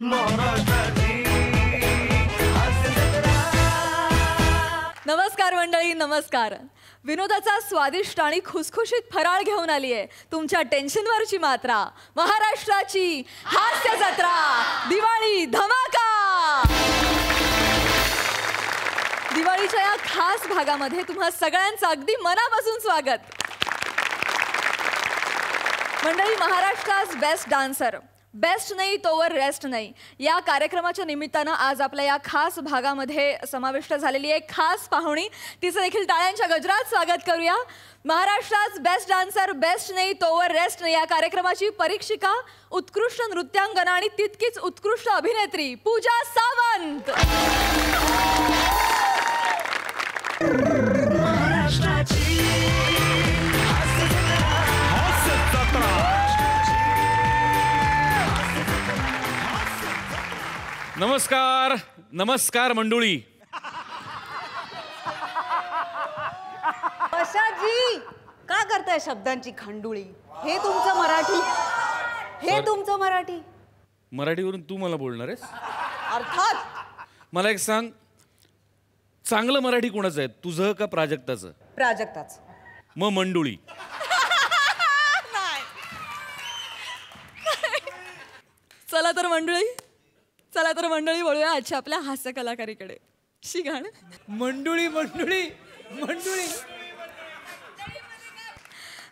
नमस्कार मंडळी, नमस्कार. विनोदाचा स्वादिष्ट आणि खुसखुशीत फराळ घेऊन आली आहे तुमच्या टेन्शनवरची मात्रा. महाराष्ट्राची हास्य जत्रा, दिवाळी धमाका. दिवाळीच्या या खास भागामध्ये तुम्हा सगळ्यांचं अगदी मनापासून स्वागत. मंडळी, महाराष्ट्रास बेस्ट डान्सर, बेस्ट नाही तोवर रेस्ट नाही या कार्यक्रमाच्या निमित्तानं आज आपल्या या खास भागामध्ये समाविष्ट झालेली एक खास पाहुणी. तिचं देखील टाळ्यांच्या गजरात स्वागत करूया. महाराष्ट्रात बेस्ट डान्सर, बेस्ट नाही तोवर रेस्ट नाही या कार्यक्रमाची परीक्षिका, उत्कृष्ट नृत्यांगना आणि तितकीच उत्कृष्ट अभिनेत्री पूजा सावंत. नमस्कार, नमस्कार मंडळी. पशाजी, का करताय शब्दांची खंडुळी? हे तुमचं मराठी, हे तुमचं मराठी. मराठीवरून तू मला बोलणार आहेस? अर्थात. मला एक सांग, चांगलं मराठी कोणाचं आहे, तुझं का प्राजक्ताचं? प्राजक्ताच. मग मंडुळी. चला तर मंडळी वळूया आजच्या आपल्या हास्य कलाकारीकडे. शिगाण. मंडुळी मंडुळी मंडुळी.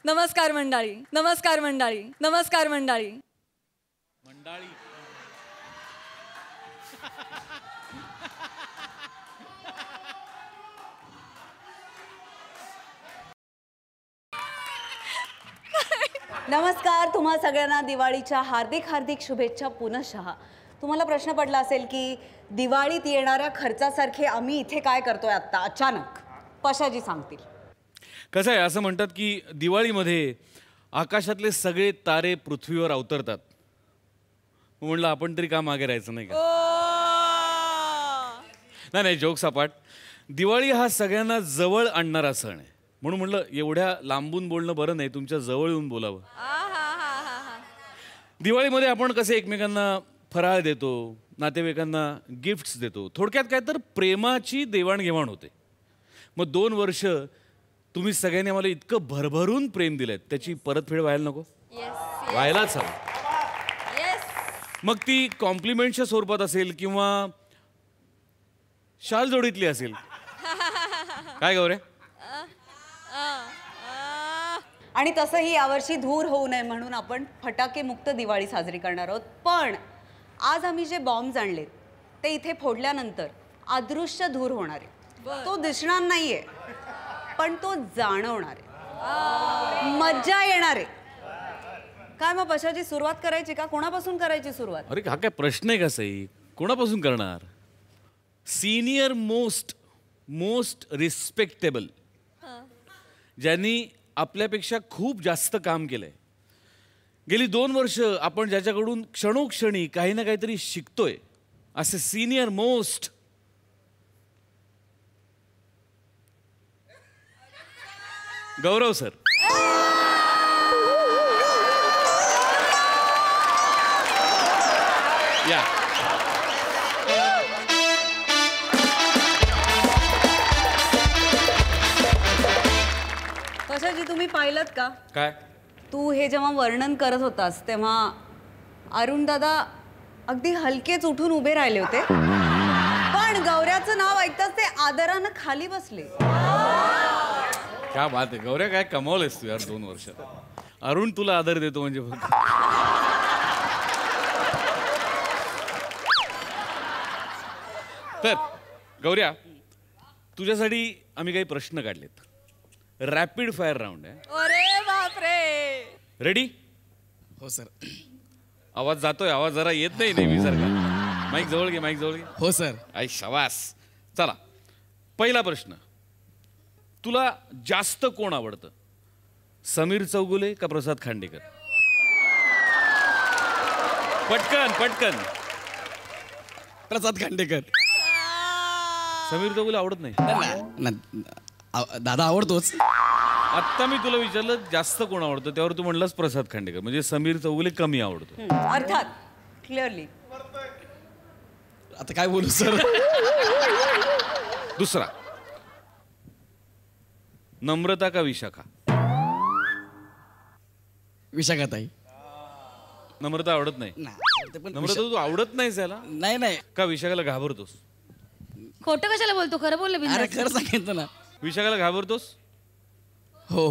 नमस्कार मंडळी, नमस्कार मंडळी, नमस्कार मंडळी. मंडळी नमस्कार. तुम्हा सगळ्यांना दिवाळीच्या हार्दिक हार्दिक शुभेच्छा पुनश्च. तुम्हाला प्रश्न पडला असेल की दिवाळीत येणाऱ्या खर्चासारखे आम्ही इथे काय करतोय आत्ता अचानक. पशाजी सांगतील. कसं आहे, असं म्हणतात की दिवाळीमध्ये आकाशातले सगळे तारे पृथ्वीवर अवतरतात. म्हणलं आपण तरी का मागे राहायचं, नाही का? नाही, जोक सपाट. दिवाळी हा सगळ्यांना जवळ आणणारा सण आहे, म्हणून म्हणलं एवढ्या लांबून बोलणं बरं नाही, तुमच्या जवळ येऊन बोलावं. दिवाळीमध्ये आपण कसे एकमेकांना फराळ देतो, नातेवाईकांना गिफ्ट्स देतो, थोडक्यात काय तर प्रेमाची देवाणघेवाण होते. मग 2 वर्ष तुम्ही सगळ्यांनी आम्हाला इतकं भरभरून प्रेम दिलंय, त्याची परतफेड व्हायला नको? व्हायलाच हवं. मग ती कॉम्प्लिमेंटच्या स्वरूपात असेल किंवा शाल जोडीतली असेल. काय गौरे? आणि तसंही यावर्षी धूर होऊ नये म्हणून आपण फटाके मुक्त दिवाळी साजरी करणार आहोत. पण आज आम्ही जे बॉम्ब्स आणलेत ते इथे फोडल्यानंतर अदृश्य धूर होणार आहे. तो दिसणार नाहीये, पण तो जाणवणार आहे. मज्जा येणार आहे. काय मग पशाची सुरुवात करायची का? कोणापासून करायची सुरुवात? अरे हा काय प्रश्न आहे का सई? कोणापासून करणार? सिनियर मोस्ट रिस्पेक्टेबल, ज्यांनी आपल्यापेक्षा खूप जास्त काम केलंय, गेली 2 वर्ष आपण ज्याच्याकडून क्षणोक्षणी काही ना काहीतरी शिकतोय, असे सिनियर मोस्ट. गौरव सर. या. पशाजी, तुम्ही पाहिलं का? काय? तू हे जेव्हा वर्णन करत होतास तेव्हा अरुण दादा अगदी हलकेच उठून उभे राहिले होते, पण गौऱ्याचं नाव ऐकताच ते आदरानं खाली बसले. क्या बात आहे गौऱ्या, काय कमावलंयस तू यार 2 वर्ष. अरुण तुला आदर देतो म्हणजे तर गौऱ्या, तुझ्यासाठी आम्ही काही प्रश्न काढलेत. रॅपिड फायर राऊंड आहे. अरे बापरे. रेडी? हो सर. आवाज जातोय, आवाज जरा येत नाही नेहमी सारखा. माईक जवळ घे, माईक जवळ घे. हो सर. आई शबास. चला, पहिला प्रश्न. तुला जास्त कोण आवडतं, समीर चौगुले का प्रसाद खांडेकर? पटकन पटकन. प्रसाद खांडेकर. समीर चौगुले आवडत नाही? दादा आवडतोच. आत्ता मी तुला विचारलं जास्त कोण आवडतं, त्यावर तू म्हणलास प्रसाद खांडेकर, म्हणजे समीर चौगुले कमी आवडतो. अर्थात क्लिअरली. आता काय बोलू सर? दुसरा, नम्रता का विशाखा? विशाखाताई. नम्रता आवडत नाही. नाही पण नम्रता तू आवडत नाहीस याला? नाही नाही. का विशाखाला घाबरतोस? खोटं कशाला बोलतो, खरं बोलले अरे बिंदास. खरं सांगितलं ना. विशाखाला घाबरतोस? हो.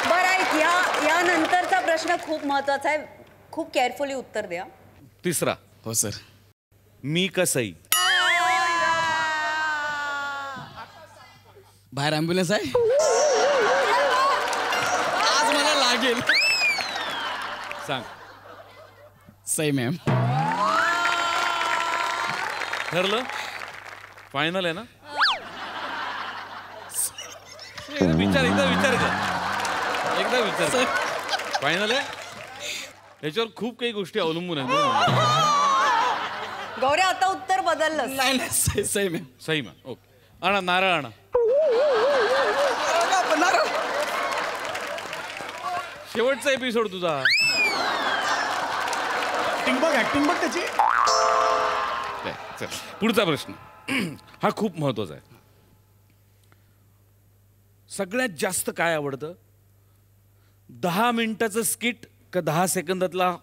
बरं ऐक, या नंतरचा प्रश्न खूप महत्वाचा आहे, खूप केअरफुली उत्तर द्या. तिसरा, हो सर. मी का सई? बाहेर ॲम्ब्युलन्स आहे. आज मला लागेल. सांग. सई मॅम. ठरलं? फायनल आहे ना? एकदा विचार कर. फायनल आहे? याच्यावर खूप काही गोष्टी अवलंबून आहेत. गौऱ्या, आता उत्तर बदललं. नाही नाही Sai ma'am. Sai ma'am. Okay, आणा नारळ आणा. शेवटचा एपिसोड तुझा. ऍक्टिंग बघ त्याची. चल, पुढचा प्रश्न. हा खूप महत्वाचा आहे. सगळ्यात जास्त काय आवडतं? 10 मिनिटाचं स्किट का 10 सेकंदातला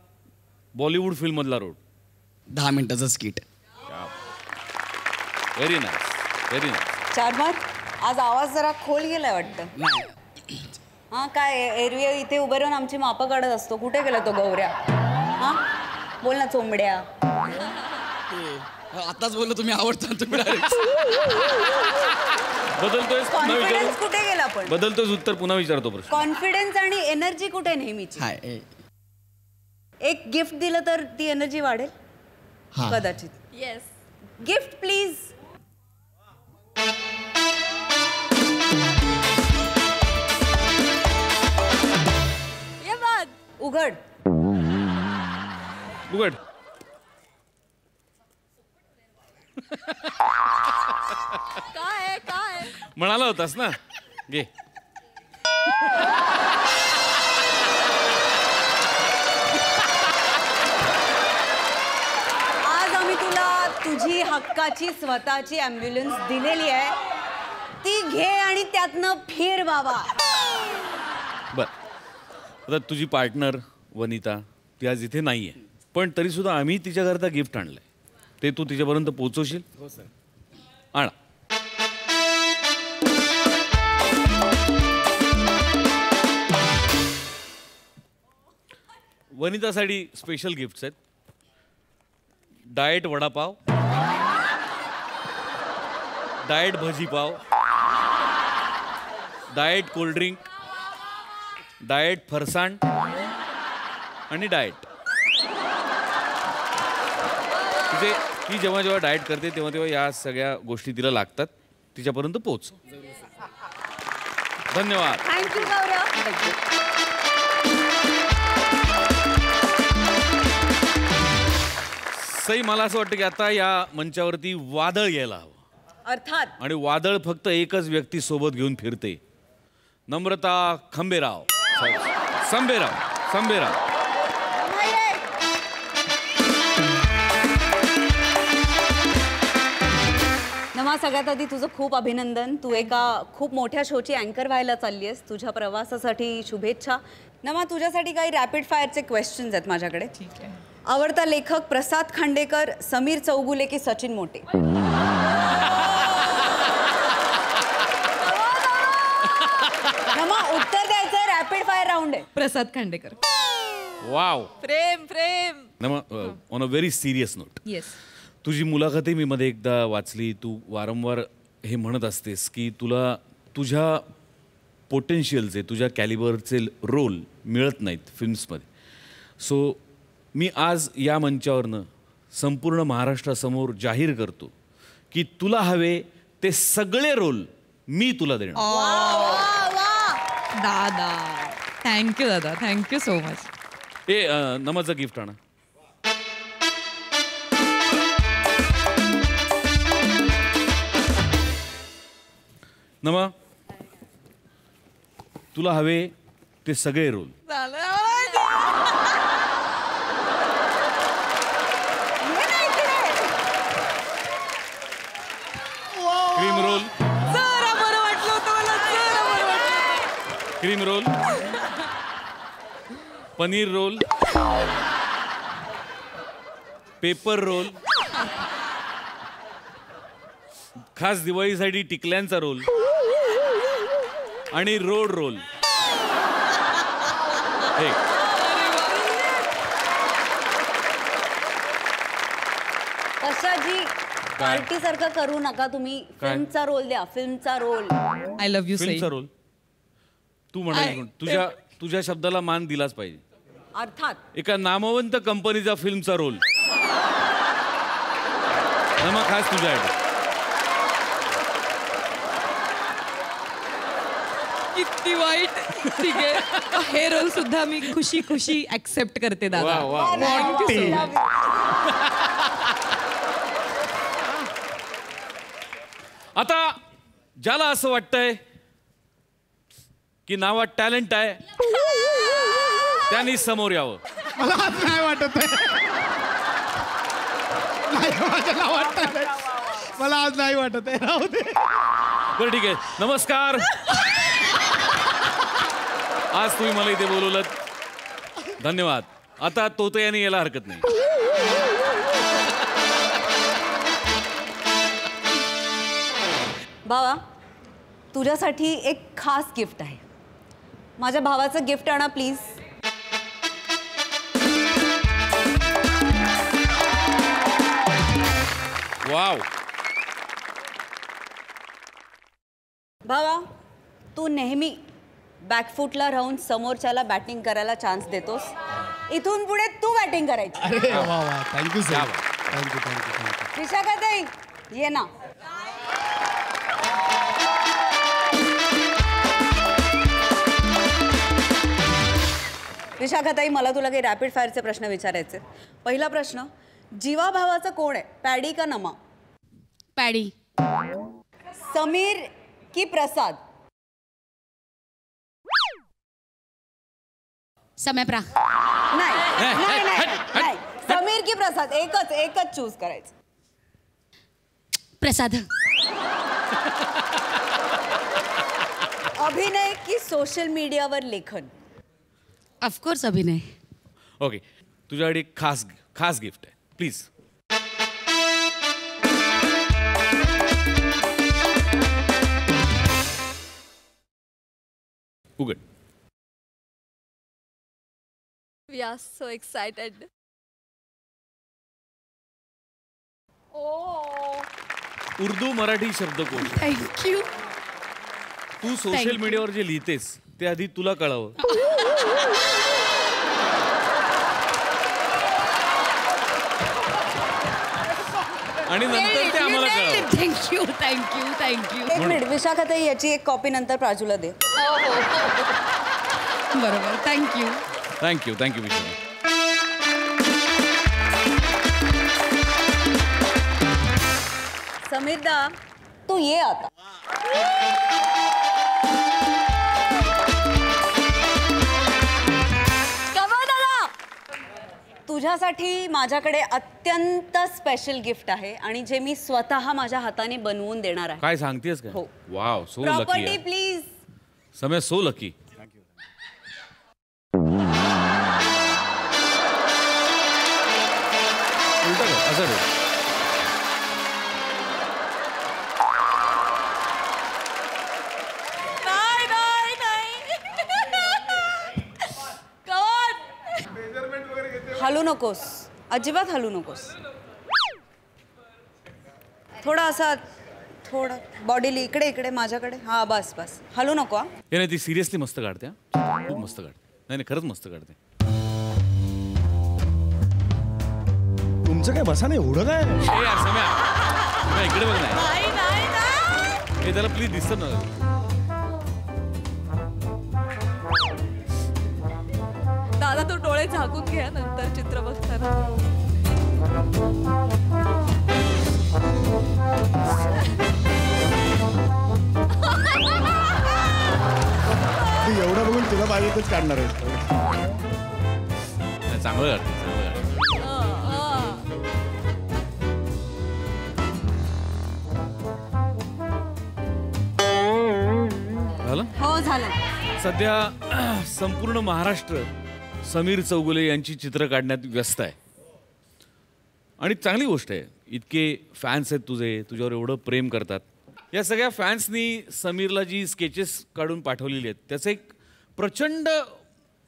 बॉलिवूड फिल्म मधला रोड? 10 मिनिटाचं स्किट. Very nice. चारमार, आज आवाज जरा खोल गेलाय वाटतं. नाही हा काय, एरवी इथे उभे राहून आमची मापं काढत असतो. कुठे गेला तो गौऱ्या? हा बोल ना चोंबड्या. आताच बोललो तुम्ही आवडता तुम्ही direct. कॉन्फिडन्स कुठे गेला पण? बदलतोय उत्तर, पुन्हा विचारतो प्रश्न. कॉन्फिडन्स आणि एनर्जी कुठे नेहमीची? हाय. एक गिफ्ट दिलं तर ती एनर्जी वाढेल हा. कदाचित. येस. Gift please. ये बात. उघड. उघड. काय म्हणाला होतास ना. घे. आज आम्ही तुला तुझी हक्काची स्वतःची ॲम्ब्युलन्स दिलेली आहे. ती घे आणि त्यातनं फिर बाबा. बर, आता तुझी पार्टनर वनिता ती आज इथे नाहीये, पण तरी सुद्धा आम्ही तिच्याकरता गिफ्ट आणलंय. ते तू तिच्यापर्यंत पोहोचवशील? हो सर. आणा. वनितासाठी स्पेशल गिफ्ट्स आहेत. Diet vada pav, diet bhaji pav, diet cold drink, diet farsan आणि डाएट. म्हणजे ती जेव्हा जेव्हा डाएट करते तेव्हा तेव्हा या सगळ्या गोष्टी तिला लागतात. तिच्यापर्यंत पोहोच. धन्यवाद. थँक्यू गौरव. सई, मला असं वाटतं की आता या मंचावरती वादळ यायला हवं. अर्थात. आणि वादळ फक्त एकच व्यक्ती सोबत घेऊन फिरते. नम्रता खंबेराव. संबेराव. नमा, सगळ्यात आधी तुझं खूप अभिनंदन. तू एका खूप मोठ्या शोची अँकर व्हायला चालली आहेस. तुझ्या प्रवासासाठी शुभेच्छा. नमा, तुझ्यासाठी काही रॅपिड फायरचे क्वेश्चन्स आहेत माझ्याकडे. ठीक आहे. आवडता लेखक प्रसाद खांडेकर, समीर चौगुले की सचिन मोटे? नमा, उत्तर द्यायचं. रॅपिड फायर राऊंड आहे. प्रसाद खांडेकर. वाव. प्रेम. On a very serious note, yes. तुझी मुलाखतही मी मध्ये एकदा वाचली. तू वारंवार हे म्हणत असतेस की तुला तुझ्या पोटेन्शियलचे, तुझ्या कॅलिबरचे रोल मिळत नाहीत फिल्म्समध्ये. सो मी आज या मंचावरनं संपूर्ण महाराष्ट्रासमोर जाहीर करतो की तुला हवे ते सगळे रोल मी तुला देणार. दादा, थँक्यू दादा, थँक्यू सो मच. नमाचं गिफ्ट आणा. नमा, तुला हवे ते सगळे roll cream roll, paneer roll, paper roll, खास दिवाळीसाठी टिकल्यांचा रोल आणि रोड रोल. कशाची पार्टी सारखं करू नका तुम्ही. काय? फिल्मचा रोल द्या, फिल्मचा रोल. आय लव्ह यू फिल्मचा सई. रोल. तू म्हणाल तुझ्या शब्दाला मान दिलाच पाहिजे. अर्थात एका नामवंत कंपनीचा फिल्मचा रोल. मग खास तुझ्यासाठी. किती वाईट. ठीक आहे, हे रोल सुद्धा मी खुशी खुशी ऍक्सेप्ट करते दादा. वा वा. Thank you so much. आता ज्याला असं वाटतंय की नावात टॅलेंट आहे त्यांनी समोर यावं. मला आज नाही वाटत आहे. नाही, मला वाटत आहे. मला आज नाही वाटत आहे. राहू दे. बरं ठीक आहे. नमस्कार. आज तुम्ही मला इथे बोलवलं, धन्यवाद. आता तोतयाने यायला हरकत नाही. भावा, तुझ्यासाठी एक खास गिफ्ट आहे. माझ्या भावाचं गिफ्ट आणा प्लीज. वाव. भावा, तू नेहमी बॅकफुटला राहून समोरच्याला बॅटिंग करायला चान्स देतोस. इथून पुढे तू बॅटिंग करायची. अरे वा वा. Thank you sir. क्या थँक्यू थँक्यू थँक्यू. विशाखाताई, ये ना. विशाखाताई, मला तुला काही रॅपिड फायरचे प्रश्न विचारायचे. पहिला प्रश्न, जीवा भावाचं कोण आहे, पॅडी का नमा? पॅडी. समीर की प्रसाद? समयप्रा. नाही नाही नाही. समीर की प्रसाद, एकच चूज करायचं. प्रसाद. अभिनय की सोशल मीडियावर लेखन? ऑफकोर्स अभिनय. ओके, तुझ्याकडे एक खास गिफ्ट आहे. प्लीज. उघड. We are so excited. Urdu Marathi शब्दकोश. थँक्यू. तू सोशल मीडियावर जे लिहितेस ते आधी तुला कळावं. आणि नंतर ते आम्हाला कळावं. Thank you thank you thank you. एक मिनिट विशाखाताई, याची एक कॉपी नंतर प्राजूला दे. बरोबर. थँक्यू. थँक्यू विशाल. समीरदा, तू ये आता. तुझ्यासाठी माझ्याकडे अत्यंत स्पेशल गिफ्ट आहे आणि जे मी स्वतः माझ्या हाताने बनवून देणार आहे. काय सांगतेस का? हो. Wow, so property lucky. Please. समय सो लकी. असं रे. हलू नकोस, अजिबात हलू नकोस. थोडा असा, थोडा बॉडीली इकडे माझ्याकडे. हा बस बस, हलू नको. हा हे नाही, ती सिरियसली मस्त काढते. हा, खूप मस्त काढते. नाही खरंच मस्त काढते. तुमचं काय बसा नाही एवढं काय? ए यार सम्या, इकडे बघ. नाही हे त्याला प्लीज दिसत ना. दादा, तो डोळे झाकून घ्या नंतर चित्र बघताना. एवढं बघून तुला पाहिजेच काढणार आहे. चांगलं काढते, चांगलं काढते. झालं? हो झालं. सध्या संपूर्ण महाराष्ट्र समीर चौगुले यांची चित्र काढण्यात व्यस्त आहे आणि चांगली गोष्ट आहे. इतके फॅन्स आहेत तुझे, तुझ्यावर एवढं प्रेम करतात. या सगळ्या फॅन्सनी समीरला जी स्केचेस काढून पाठवलेली आहेत त्याचं एक प्रचंड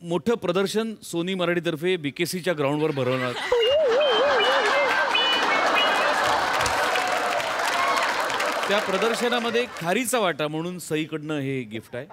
मोठं प्रदर्शन सोनी मराठीतर्फे BKCच्या ग्राउंडवर भरवणार. त्या प्रदर्शनामध्ये खारीचा वाटा म्हणून सईकडनं हे गिफ्ट आहे.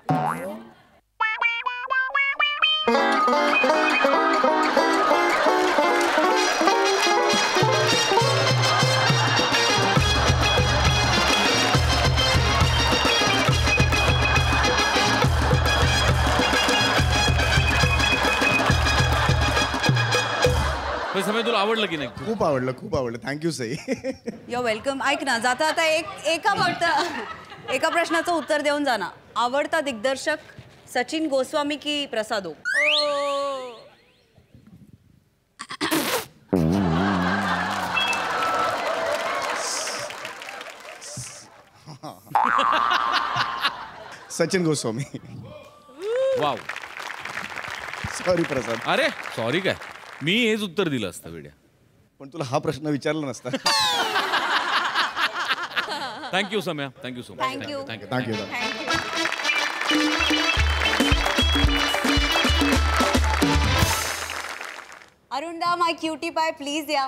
समय तुला आवडलं की नाही? खूप आवडलं, खूप आवडलं. थँक्यू सई. You're welcome. ऐक ना, जाता आता एका प्रश्नाचं उत्तर देऊन जा ना. आवडता दिग्दर्शक सचिन गोस्वामी की प्रसादो? सचिन गोस्वामी. वाव. सॉरी प्रसाद. अरे सॉरी काय, मी हेच उत्तर दिलं असतं वेड्या. पण तुला हा प्रश्न विचारला नसता. Thank you Samya, thank you so much. Thank you. Thank you. Arunda, my cutie pie please या.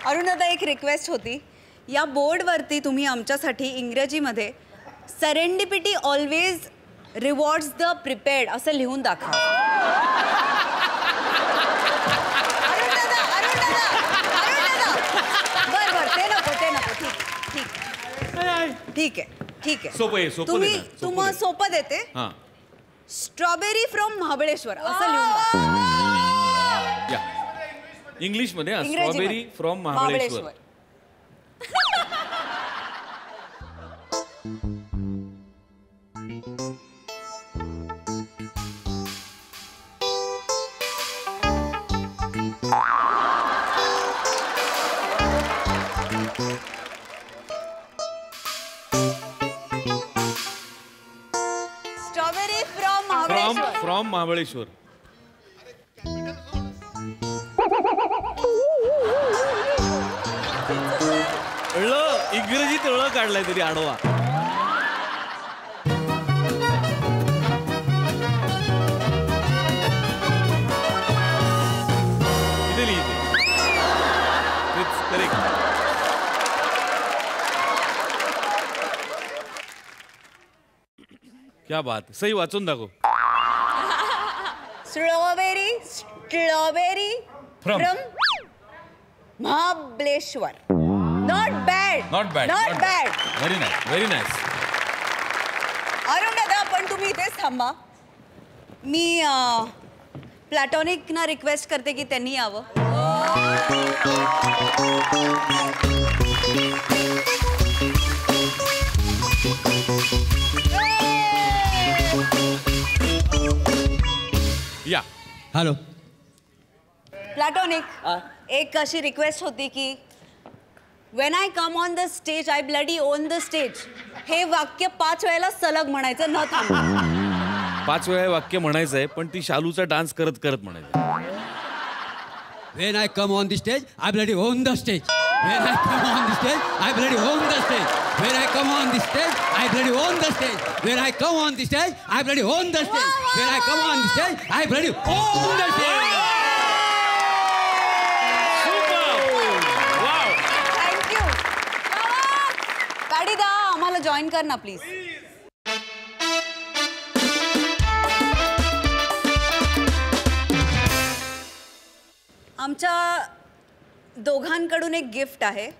अरुणदा, एक रिक्वेस्ट होती. या बोर्डवरती तुम्ही आमच्यासाठी इंग्रजीमध्ये serendipity always rewards the prepared असं लिहून दाखवा. बर ते नको. ठीक आहे. सोपं आहे, सोपं तुम्ही दे ना, सोपं तुम्हाला दे. सोपं देते. हां स्ट्रॉबेरी फ्रॉम महाबळेश्वर असं लिहून दाखवा. या इंग्लिशमध्ये इंग्रजीमध्ये. Strawberry from Mahabaleshwar. Strawberry from Mahabaleshwar. From Mahabaleshwar. इंग्रजीत काढलाय तरी आडवा. इथे लिहिते. करेक्ट. क्या बात. सही वाचून दाखव. Strawberry From. Mahabaleshwar. Not bad. Not bad. Very nice, very nice. Arun दादा, पण तुम्ही इथेच थांबा. मी प्लॅटॉनिकना रिक्वेस्ट करते की त्यांनी यावं. या. हॅलो. प्लॅटॉनिक, एक अशी रिक्वेस्ट होती की when I come on the stage I bloody on the stage हे वाक्य 5 वेळेला सलग म्हणायचं, न थांबा. 5 वेळा वाक्य म्हणायचं आहे, पण ती शालूचा डान्स करत करत म्हणायचं. When I come on the stage, I bloody own the stage. When I come on the stage, I bloody own the stage. When I come on the stage, I bloody own the stage. When I come on the stage, I bloody own the stage. When I come on the stage, I bloody own the stage. Thank you. काढी दा, आम्हाला join कर ना please. आमच्या दोघांकडून एक gift आहे.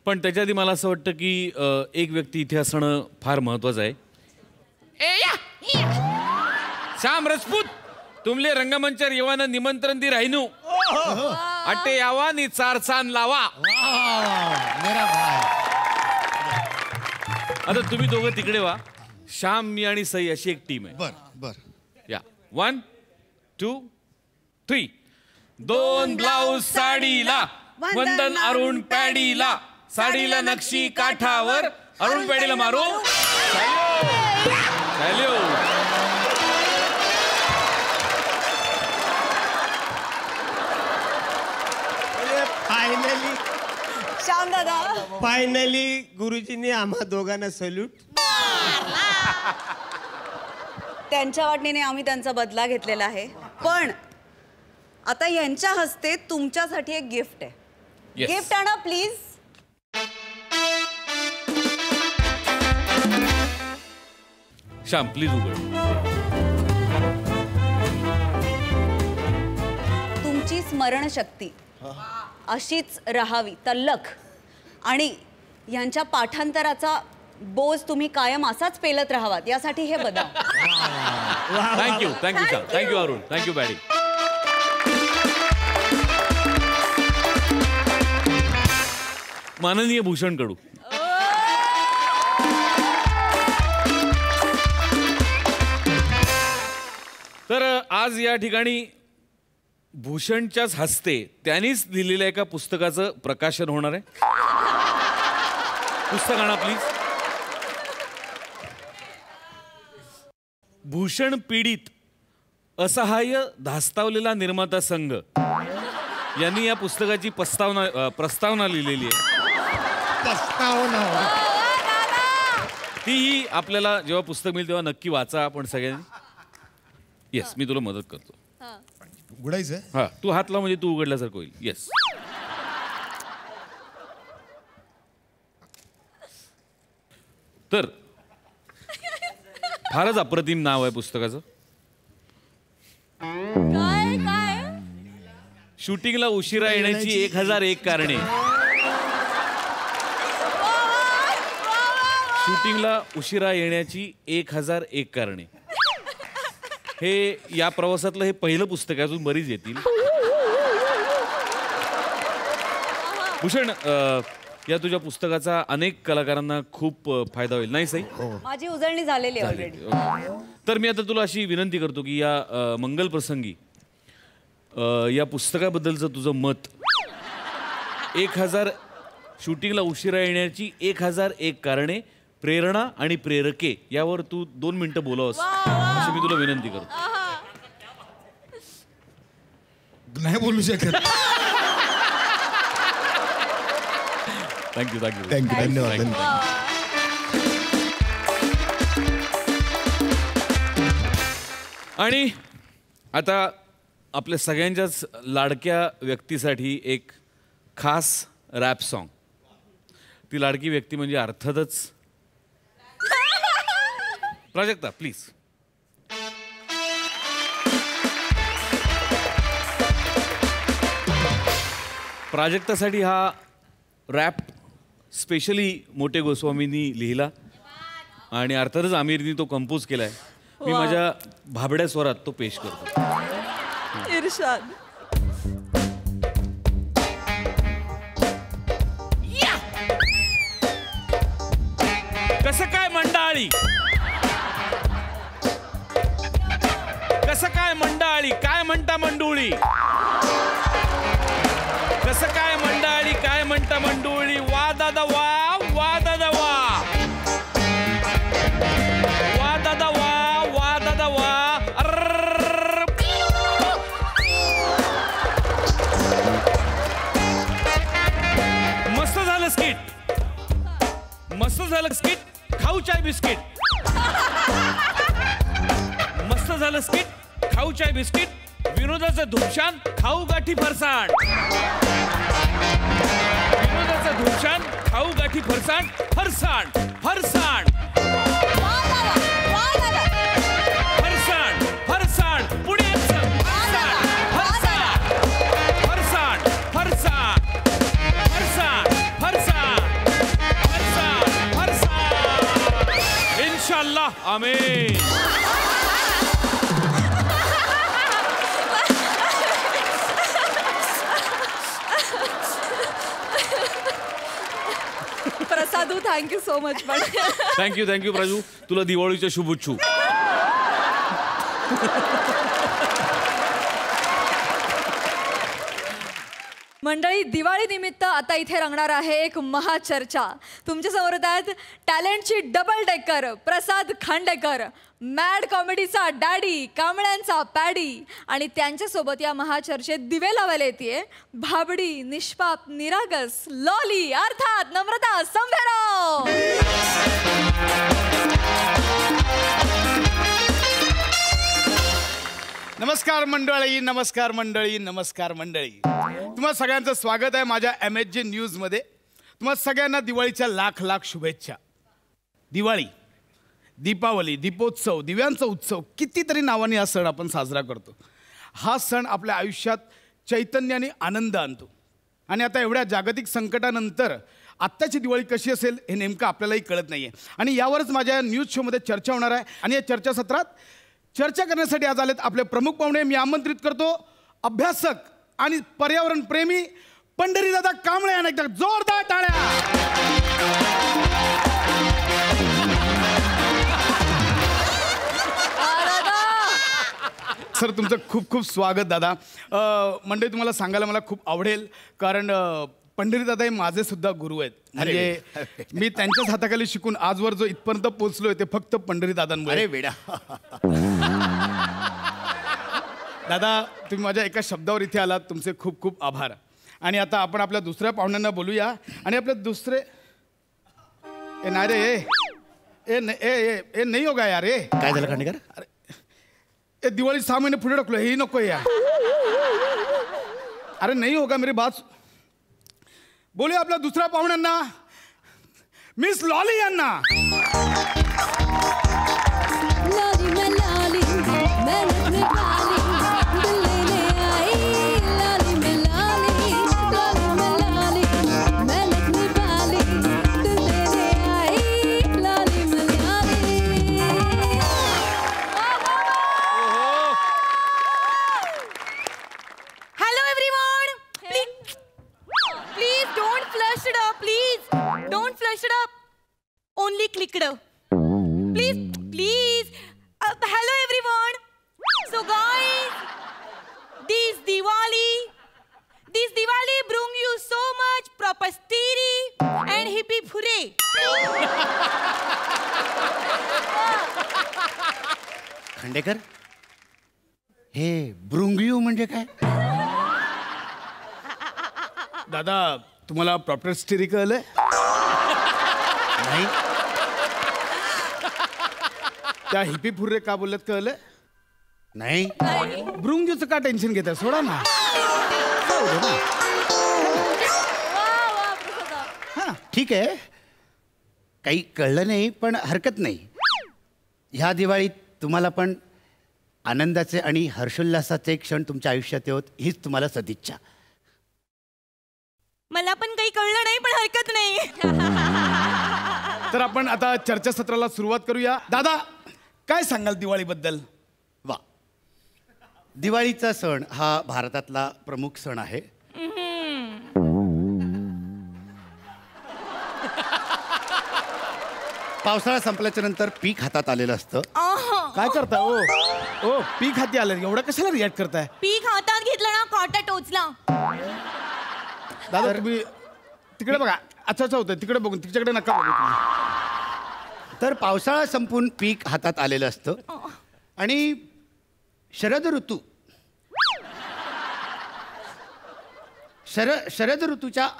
पण त्याच्या आधी मला असं वाटतं की एक व्यक्ती इथे असणं फार महत्वाचं आहे. श्याम राजपूत, तुमले रंगमंचावर येवानं निमंत्रण दी राहिनू. अट्टे यावा नि चार चान लावा. आता तुम्ही दोघं तिकडे वा. श्याम, मी आणि सई अशी एक टीम आहे. बर. या 1 2 3. 2 ब्लाऊज साडीला, वंदन अरुण पॅडीला, साडीला नक्षी काठावर, अरुण पॅडीला मारू. फायनली श्याम दादा फायनली गुरुजींनी आम्हा दोघांना सल्यूट. त्यांच्या वाटणीने आम्ही त्यांचा बदला घेतलेला आहे. पण आता यांच्या हस्ते तुमच्यासाठी एक गिफ्ट आहे. Yes. गिफ्ट आणा प्लीज. श्याम प्लीज उघड. तुमची स्मरणशक्ती अशीच राहावी तल्लख, आणि यांच्या पाठांतराचा बोज तुम्ही कायम असाच पेलत राहावात यासाठी हे बदल. Thank you Shyam. Thank you Arun. Thank you paddy. माननीय भूषण कडू, तर आज या ठिकाणी भूषणच्याच हस्ते त्यांनीच लिहिलेल्या एका पुस्तकाचं प्रकाशन होणार आहे. पुस्तक आणा प्लीज. भूषण पीडित असहाय्य धास्तावलेला निर्माता संघ यांनी या पुस्तकाची प्रस्तावना लिहिलेली आहे. तीही आपल्याला जेव्हा पुस्तक मिळेल तेव्हा नक्की वाचा आपण सगळ्यांनी. येस, मी तुला मदत करतो. उघडायचं. हा, तू हात लाव म्हणजे तू उघडल्यासारखं होईल. येस. तर फारच अप्रतिम नाव आहे पुस्तकाचं. काय काय शूटिंगला उशिरा येण्याची 1001 कारणे. शूटिंगला उशिरा येण्याची 1001 कारणे. हे या प्रवासातलं हे पहिलं पुस्तक आहे, अजून बरीच येतील. भूषण, या तुझ्या पुस्तकाचा अनेक कलाकारांना खूप फायदा होईल, नाही सई? माझी उजळणी झालेली आहे ऑलरेडी. तर मी आता तुला अशी विनंती करतो की या मंगल प्रसंगी या पुस्तकाबद्दलचं तुझं मत 1000 शूटिंगला उशिरा येण्याची 1001 कारणे, प्रेरणा आणि प्रेरके यावर तू 2 मिनिटं बोलावंस अशी मी तुला विनंती करतो. नाही बोलू शकत. थँक्यू. धन्यवाद. आणि आता आपल्या सगळ्यांच्याच लाडक्या व्यक्तीसाठी एक खास रॅप सॉन्ग. ती लाडकी व्यक्ती म्हणजे अर्थातच प्राजक्ता. प्लीज. प्राजक्तासाठी हा रॅप स्पेशली मोठे गोस्वामींनी लिहिला आणि अर्थातच आमिरनी तो कंपोज केलाय. मी माझ्या भाबड्या स्वरात तो पेश करतो. इर्शाद. कसं काय मंडाळी, कसं काय मंडाळी, काय म्हणता मंडोळी, कसं काय मंडाळी, काय म्हणता मंडोळी, वा दादा वा, वा दादा वा, वा दादा वा, वा दादा वा. मस्त झालं स्किट, मस्त झालं स्किट. खाऊ चाय बिस्किट, मस्त झालं स्किट. खाऊ चाय बिस्किट. विनोदाचं धुमशान, खाऊ गाठी फरसाण. विनोदाचं धुमशान, खाऊ गाठी फरसाण. फरसाण फरसाण फरसाण फरसाण. पुण्याचं फरसाण फरसाण फरसाण फरसाण फरसाण फरसाण फरसाण. इन्शाल्लाह. आमीन. प्रसादू, थँक्यू सो मच. पण थँक्यू प्राजू. तुला दिवाळीच्या शुभेच्छा. मंडळी, दिवाळी निमित्त आता इथे रंगणार आहे एक महाचर्चा. तुमच्या समोर आहेत टॅलेंटची डबल डेकर प्रसाद खांडेकर, मॅड कॉमेडीचा डॅडी कांबळ्यांचा पॅडी, आणि त्यांच्यासोबत या महाचर्चेत दिवे लावायला येते भाबडी, निष्पाप, निरागस, लॉली अर्थात नम्रता संभेराव. नमस्कार मंडळी, नमस्कार मंडळी, नमस्कार मंडळी. तुम्हा सगळ्यांचं स्वागत आहे माझ्या MHJ न्यूजमध्ये. तुम्हा सगळ्यांना दिवाळीच्या लाख लाख शुभेच्छा. दिवाळी, दीपावली, दीपोत्सव, दिव्यांचा उत्सव, कितीतरी नावाने हा सण आपण साजरा करतो. हा सण आपल्या आयुष्यात चैतन्य आणि आनंद आणतो. आणि आता एवढ्या जागतिक संकटानंतर आत्ताची दिवाळी कशी असेल हे नेमकं आपल्यालाही कळत नाही आहे. आणि यावरच माझ्या न्यूज शोमध्ये चर्चा होणार आहे. आणि या चर्चासत्रात चर्चा करण्यासाठी आज आलेत आपले प्रमुख पाहुणे. मी आमंत्रित करतो अभ्यासक आणि पर्यावरण प्रेमी पंढरीदादा कांबळे यांना. एकदा जोरदार टाळ्या. सर, तुमचं खूप खूप स्वागत दादा. मंडळी, तुम्हाला सांगायला मला खूप आवडेल, कारण पंढरीदादा हे माझे सुद्धा गुरु आहेत. म्हणजे मी त्यांच्याच हाताखाली शिकून आजवर जो इथपर्यंत पोहोचलोय ते फक्त पंढरीदादांमुळे. अरे वेडा. दादा, तुम्ही माझ्या एका शब्दावर इथे आलात, तुमचे खूप खूप आभार. आणि आता आपण आपल्या दुसऱ्या पाहुण्यांना बोलूया. आणि आपले दुसरे नाही रे, ए नाही होगा यार. काय झालं खांडेकर? अरे दिवाळी 6 महिने पुढे ढकलो, हेही नको यार. अरे नाही होगा मेरी बात. बोलूया आपल्या दुसऱ्या पाहुण्यांना, मिस लॉली यांना. Only clicked. Please. Hello everyone. So guys, this Diwali bring you so much prosperity and happy fure. Khandekar, हे ब्रुंग्यू म्हणजे काय? दादा, तुम्हाला प्रॉपर्टी कळलंय? नाही. त्या हिपी फुर्रे का बोलत कळलं नाही. ब्रुंग्यूचं का टेन्शन घेताय? सोडा ना. हां, ठीक आहे, काही कळलं नाही पण हरकत नाही. ह्या दिवाळीत तुम्हाला पण आनंदाचे आणि हर्षोल्लासाचे क्षण तुमच्या आयुष्यात येत, हीच तुम्हाला सदिच्छा. मला पण काही कळलं नाही पण हरकत नाही. तर आपण आता चर्चासत्राला सुरुवात करूया. दादा, काय सांगाल दिवाळीबद्दल? वा, दिवाळीचा सण हा भारतातला प्रमुख सण आहे. पावसाळा संपल्याच्या नंतर पीक हातात आलेलं असतं. काय करताय? ओ पीक हाती आलं, एवढं कशाला रिॲक्ट करताय? पीक हातात घेतलं ना, काटा टोचला. दादा, तुम्ही तिकडे बघा. अच्छा होतं, तिकडे बघून, तिच्याकडे नका बघू तुम्ही. तर पावसाळा संपून पीक हातात आलेलं असतं आणि शरद ऋतूच्या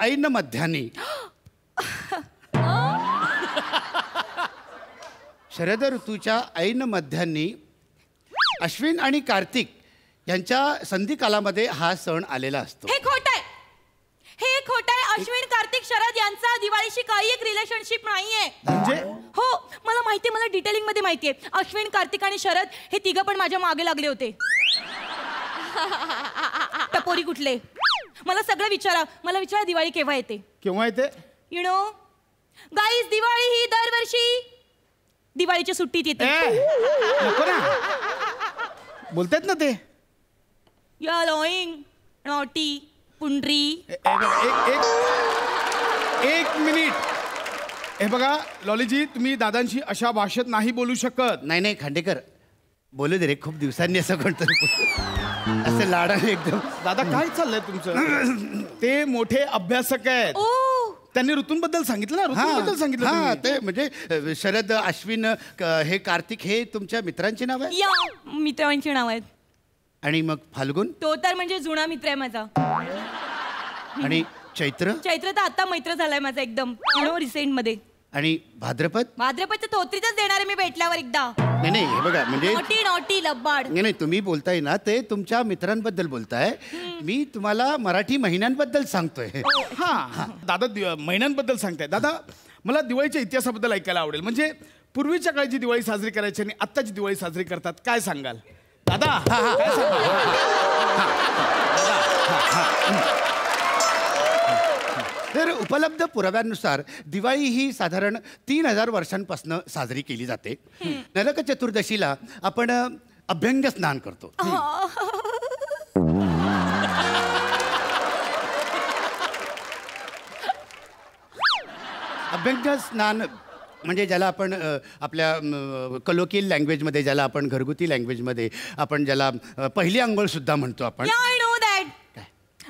ऐन मध्यानी अश्विन आणि कार्तिक यांच्या संधिकालामध्ये हा सण आलेला असतो. हे खोट आहे. अश्विन, कार्तिक, शरद यांचा दिवाळीशी काही एक रिलेशनशिप नाहीये. म्हणजे? हो, मला माहितीये, मला डिटेलिंग मध्ये माहितीये. अश्विन, कार्तिक आणि शरद हे तिघं पण माझ्या मागे लागले होते. टपोरी कुठले? मला सगळं विचारा. मला विचारा दिवाळी केव्हा येते. केव्हा येते? यु नो गाईज, दिवाळी ही दरवर्षी दिवाळीच्या सुट्टीत येते. नको ना, बोलतायत ना ते. You are lying naughty Pundari. एक मिनिट. हे बघा लॉलीजी, तुम्ही दादांशी अशा भाषेत नाही बोलू शकत. नाही खांडेकर, बोलू दे रे, खूप दिवसांनी असं कोणतं असं लाडाने एकदम. दादा काय चाललंय तुमचं? ते मोठे अभ्यासक आहेत. त्यांनी ऋतूंबद्दल सांगितलं ना, ऋतूंबद्दल सांगितलं हा, तुम्ही. ते म्हणजे शरद, अश्विन, हे कार्तिक, हे तुमच्या मित्रांची नाव आहे. या मित्रांची नाव आहेत. आणि मग फाल्गुन तो तर म्हणजे जुना मित्र आहे माझा. आणि चैत्र चैत्र तर आता मैत्र झालाय माझा एकदम रिसेंट मध्ये. आणि भाद्रपद. भाद्रपदच्या तोत्रीतच देणार आहे मी भेटल्यावर एकदा. नाही नाही, हे बघा म्हणजे नॉटी नॉटी लब्बाड. नाही नाही, तुम्ही बोलताय ना ते तुमच्या मित्रांबद्दल बोलताय. मी तुम्हाला मराठी महिन्यांबद्दल सांगतोय. हा दादा महिन्यांबद्दल सांगताय. दादा मला दिवाळीच्या इतिहासाबद्दल ऐकायला आवडेल. म्हणजे पूर्वीच्या काळची दिवाळी साजरी करायची आणि आत्ताची दिवाळी साजरी करतात, काय सांगाल दादा? काय तर उपलब्ध पुराव्यानुसार दिवाळी ही साधारण 3000 वर्षांपासून साजरी केली जाते. नरक चतुर्दशीला आपण अभ्यंग स्नान करतो. अभ्यंग स्नान म्हणजे ज्याला आपण आपल्या कलोकियल लँग्वेजमध्ये, ज्याला आपण घरगुती लँग्वेजमध्ये आपण ज्याला पहिली आंघोळ सुद्धा म्हणतो आपण. I know that.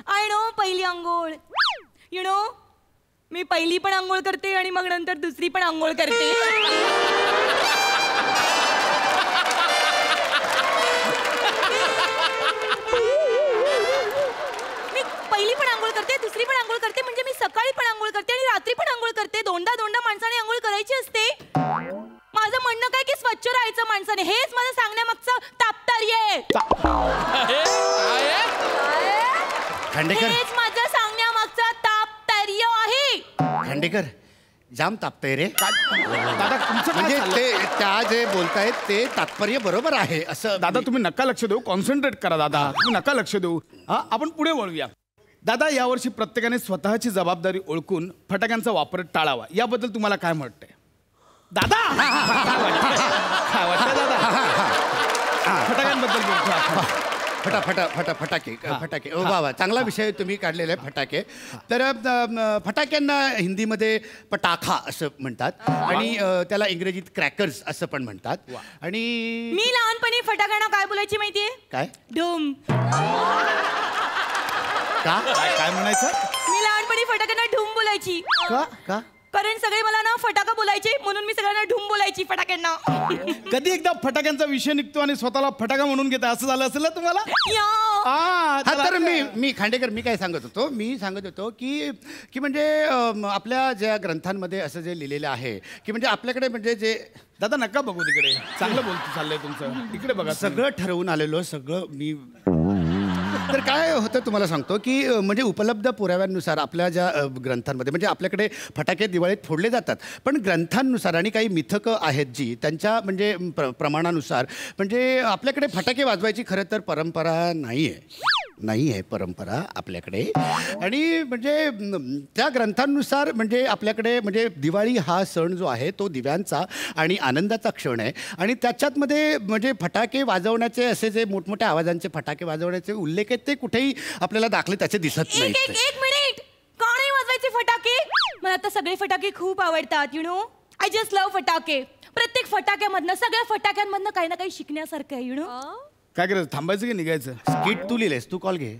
I know पहिली आंघोळ. यु नो मी पहिली पण आंघोळ करते आणि मग नंतर दुसरी पण आंघोळ करते. मी पहिली पण आंघोळ करते, दुसरी पण आंघोळ करते, म्हणजे मी सकाळी पण आंघोळ करते आणि रात्री पण आंघोळ करते. दोनदा माणसाने आंघोळ करायची असते. माझं म्हणणं काय की स्वच्छ राहायचं माणसाने, हेच माझं सांगण्यामागचं तात्पर्य आहे. खांडेकर, हेच माझं सांगण्यामागचं तात्पर्य आहे. खांडेकर जाम तापतंय रे. दादा तुमचं काय म्हणजे चाललंय? ते त्या जे बोलतायत ते तात्पर्य बरोबर आहे असं. दादा तुम्ही नका लक्ष देऊ, कॉन्सन्ट्रेट करा दादा, तुम्ही नका लक्ष देऊ. हा आपण पुढे वळूया. दादा यावर्षी प्रत्येकाने स्वतःची जबाबदारी ओळखून फटाक्यांचा वापर टाळावा, याबद्दल तुम्हाला काय वाटतंय दादा? काय वाटतंय दादा? फटाक्यांबद्दल बोलतो आपण. फटाके. ओ वा, चांगला विषय तुम्ही काढलेला आहे, फटाके. तर फटाक्यांना हिंदीमध्ये पटाखा असं म्हणतात आणि त्याला इंग्रजीत क्रॅकर्स असं पण म्हणतात. आणि मी लहानपणी फटाक्यांना काय बोलायची माहितीये? काय धूम. काय म्हणायचं? मी लहानपणी फटाक्यांना ढूम बोलायची. का? कारण सगळे मला ना फटाका बोलायचे, म्हणून मी सगळ्यांना ढूम बोलायची फटाक्यांना. कधी एकदा फटाक्यांचा विषय निघतो आणि स्वतःला फटाका म्हणून घेता, असं झालं असेल ना तुम्हाला? हा, तर मी खांडेकर मी काय सांगत होतो, की म्हणजे आपल्या ज्या ग्रंथांमध्ये असं जे लिहिलेलं आहे की म्हणजे आपल्याकडे म्हणजे जे. दादा नका बघू तिकडे, चांगलं बोलतो चाललंय तुमचं, इकडे बघा. सगळं ठरवून आलेलो सगळं मी. तर काय होतं तुम्हाला सांगतो की म्हणजे उपलब्ध पुराव्यांनुसार आपल्या ज्या ग्रंथांमध्ये म्हणजे आपल्याकडे फटाके दिवाळीत फोडले जातात, पण ग्रंथांनुसार आणि काही मिथकं आहेत जी त्यांच्या म्हणजे प्रमाणानुसार म्हणजे आपल्याकडे फटाके वाजवायची खरं तर परंपरा नाही आहे परंपरा आपल्याकडे. आणि म्हणजे त्या ग्रंथांनुसार म्हणजे आपल्याकडे म्हणजे दिवाळी हा सण जो आहे तो दिव्यांचा आणि आनंदाचा क्षण आहे. आणि त्याच्यातमध्ये म्हणजे फटाके वाजवण्याचे असे जे मोठमोठ्या आवाजांचे फटाके वाजवण्याचे उल्लेख आहेत ते कुठेही आपल्याला दाखले त्याचे दिसत नाहीत. एक मिनिट, का नाही वाजवायचे फटाके? मला आता सगळे फटाके खूप आवडतात. You know I just love फटाके. प्रत्येक फटाक्यामधनं, सगळ्या फटाक्यांमधनं काही ना काही शिकण्यासारखं आहे. यु नो काय करायचं, थांबायचं की निघायचं? स्किट तू लिहिलेस, तू कॉल घे.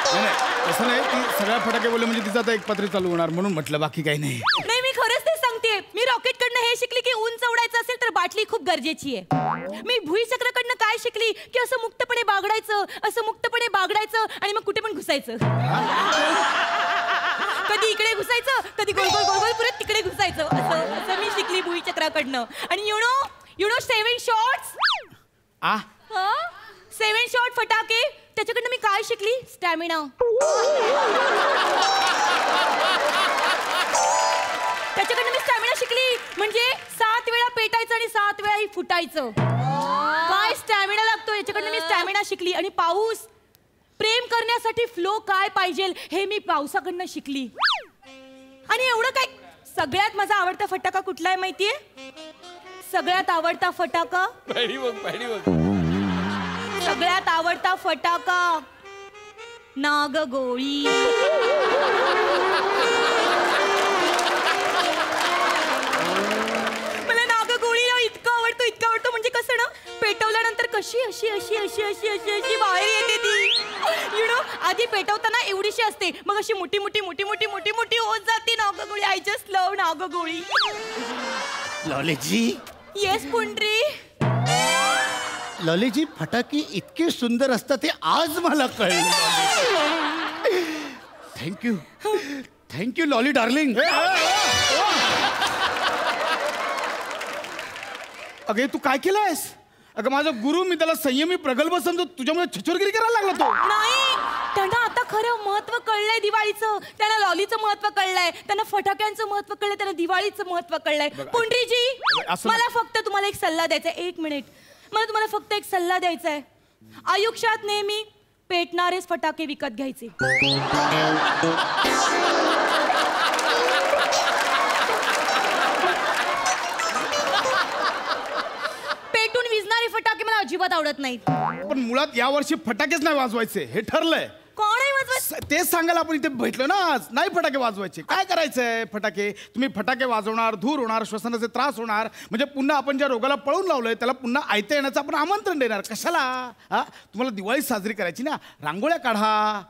नाही तसं नाही, ती सगळ्या फटाके बोलले म्हणजे तिचा आता एक पत्र चालू होणार म्हणून म्हटलं, बाकी काही नाही. नाही मी खरंच ते सांगते. मी रॉकेटकडनं हे शिकली की उंच उडायचं असेल तर बाटली खूप गरजेची आहे. मी भुईचक्राकडनं काय शिकली की असं मुक्तपणे बागडायचं आणि मग कुठे पण घुसायचं. कधी इकडे घुसायचं, कधी गोल गोल गोल गोल परत तिकडे घुसायचं, असं मी शिकली भुईचक्राकडनं. आणि यु नो 7 शॉट्स. 7 शॉट फटाके, त्याच्याकडनं मी काय शिकली? स्टॅमिना. त्याच्याकडनं मी स्टॅमिना शिकली, म्हणजे 7 वेळा पेटायचं आणि 7 वेळा फुटायचं. काय स्टॅमिना लागतो याच्याकडनं मी स्टॅमिना शिकली. आणि पाऊस, प्रेम करण्यासाठी फ्लो काय पाहिजे हे मी पावसाकडनं शिकली. आणि एवढं काय, सगळ्यात माझा आवडता फटाका कुठला आहे माहितीये? सगळ्यात आवडता फटाका, सगळ्यात आवडता फटाका नागगोळी. मला नागगोळी इतकं आवडतो म्हणजे कसं ना, अशी अशी अशी अशी अशी अशी अशी बाहेर येते ती. यु नो आधी पेटवताना एवढीशी असते, मग अशी मोठी मोठी मोठी मोठी मोठी मोठी होत जाते. नागगोळी, आय जस्ट लव्ह नागगोळी. लॉलीजी. येस पुंडरी. लॉलीजी, फटाके इतके सुंदर असतात हे आज मला कळलं. Thank you thank you Lolly darling. अगे तू काय केलंयस? अगं माझा गुरु, मी त्याला संयमी प्रगल्भ समजतो, तुझ्यामुळे छचोरगिरी करायला लागला तो. नाही, त्यांना आता खरं महत्व कळलंय दिवाळीचं. त्यांना लॉलीचं महत्व कळलंय, त्यांना फटाक्यांचं महत्व कळलंय, त्यांना दिवाळीचं महत्व कळलंय. पुंडरीजी, असं मला फक्त तुम्हाला एक सल्ला द्यायचा आहे. 1 मिनिट, मला तुम्हाला फक्त एक सल्ला द्यायचा आहे. आयुष्यात नेहमी पेटणारेच फटाके विकत घ्यायचे. पेटून विजणारे फटाके मला अजिबात आवडत नाहीत. पण मुळात यावर्षी फटाकेच नाही वाजवायचे हे ठरलंय. कोण आहे वाजवत? तेच सांगायला आपण इथे भेटलो ना आज. नाही फटाके वाजवायचे. काय करायचंय? फटाके तुम्ही फटाके वाजवणार, धूर होणार, श्वसनाचे त्रास होणार, म्हणजे पुन्हा आपण ज्या रोगाला पळून लावलंय त्याला पुन्हा आयत्या येण्याचं आपण आमंत्रण देणार. कशाला? हा, तुम्हाला दिवाळी साजरी करायची ना, रांगोळ्या काढा,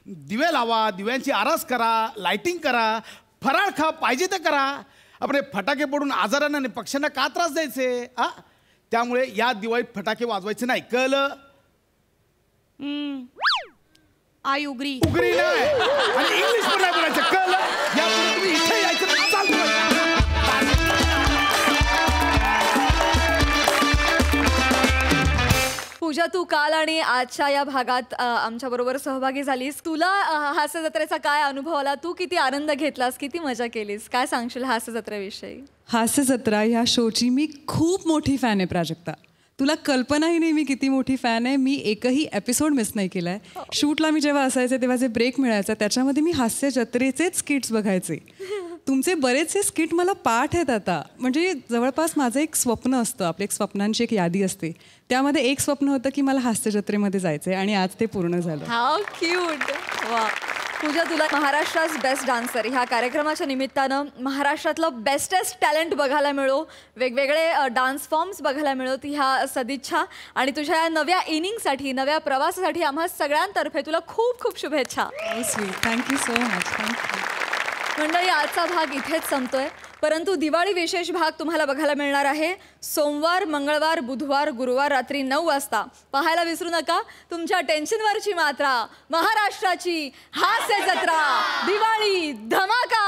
दिवे लावा, दिव्यांची आरास करा, लाइटिंग करा, फराळ खा, पाहिजे ते करा. आपण हे फटाके पडून आजारांना आणि पक्ष्यांना का त्रास द्यायचे? हा, त्यामुळे या दिवाळीत फटाके वाजवायचे नाही. कळलं? आय उग्री. उगरी नाही आणि इंग्लिश पण नाही बोलायचं. कळलं? यापुढे तुम्ही इथे यायचं नाही. चालतं. पूजा, तू काल आणि आजच्या या भागात आमच्या बरोबर सहभागी झालीस. तुला हास्य जत्रेचा काय अनुभव आला? तू किती आनंद घेतलास, किती मजा केलीस? काय सांगशील हास्य जत्रेविषयी? हास्य जत्रा ह्या शोची मी खूप मोठी फॅन आहे प्राजक्ता. तुला कल्पनाही नाही मी किती मोठी फॅन आहे. मी एकही एपिसोड मिस नाही केला आहे. शूटला मी जेव्हा असायचे तेव्हा जे ब्रेक मिळायचा त्याच्यामध्ये मी हास्य जत्रेचेच स्किट्स बघायचे. तुमचे बरेचसे स्किट मला पाठ आहेत आता. म्हणजे जवळपास माझं एक स्वप्न असतं, आपल्या एक स्वप्नांची एक यादी असते, त्यामध्ये एक स्वप्न होतं की मला हास्य जत्रेमध्ये जायचं आहे आणि आज ते पूर्ण झालं. How cute. वा. पूजा, तुला महाराष्ट्रास बेस्ट डान्सर ह्या कार्यक्रमाच्या निमित्तानं महाराष्ट्रातलं बेस्टेस्ट टॅलेंट बघायला मिळो, वेगवेगळे डान्स फॉर्म्स बघायला मिळोत ह्या सदिच्छा आणि तुझ्या या नव्या इनिंगसाठी, नव्या प्रवासासाठी आम्हा सगळ्यांतर्फे तुला खूप खूप शुभेच्छा. Thank you so much. थँक्यू. मंडळी, आजचा भाग इथेच संपतोय, परंतु दिवाळी विशेष भाग तुम्हाला बघायला मिळणार आहे सोमवार, मंगळवार, बुधवार, गुरुवार रात्री 9 वाजता. पाहायला विसरू नका. तुमच्या टेन्शनवरची मात्रा, महाराष्ट्राची हास्य जत्रा, दिवाळी धमाका.